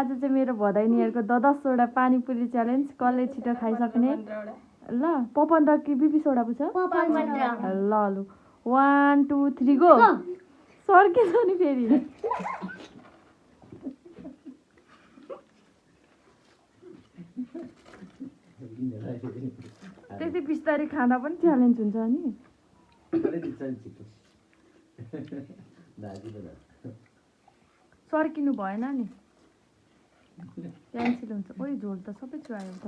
आज चाहिँ मेरो भदैनीहरूको 10-10वटा पानीपुरी च्यालेन्ज कसले छिटो खाइसक्ने ल पपन्ध्र कि 20वटा पुग्छ ल लु 1 2 3 गो सर्केछ नि फेरि त्यति बिस्तारै खाना पनि च्यालेन्ज हुन्छ नि सर्किनु भएन नि क्यान्सल हुन्छ ओइ झोल त सबै चुहायो त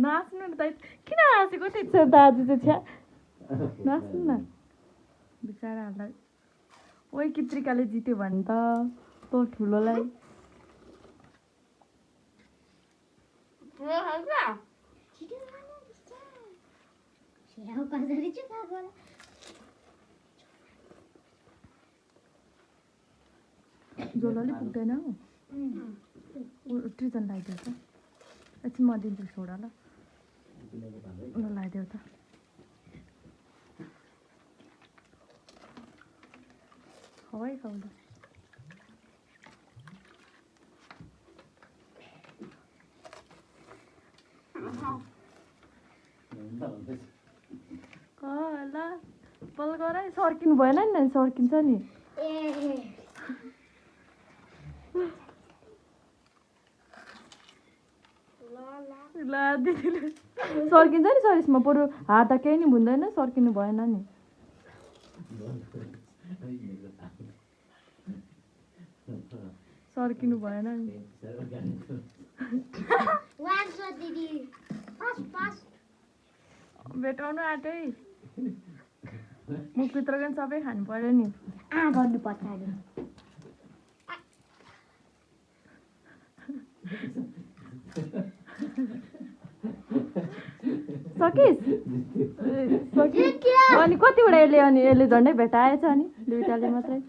नाच्नु त किन हाँसेको त्यति दाजु चाहिँ छ्या नाच्नु न बिचराहरूलाई ओइ कित्रिकाले जित्यो भने त तँ ठुलोलाई झोलले पुग्दैन हौ ट्रिजन लगाइदेऊ त एकछिन म दिन्छु सोडा ल लगाइदेऊ त हवाई खाउँदा ल बल गर सर्किनु भएन नि सर्किन्छ नि ल दिदीले सर्किन्छ नि सरिसमा बरु हात त केही नि हुँदैन सर्किनु भएन नि सर्किनु भएन नि भेटाउनु आँटै मुखभित्रको नि सबै खानु पर्यो नि गर्नु पर्छ सकिस् अनि कतिवटा यसले झन्डै भेटाएछ नि दुईटाले मात्रै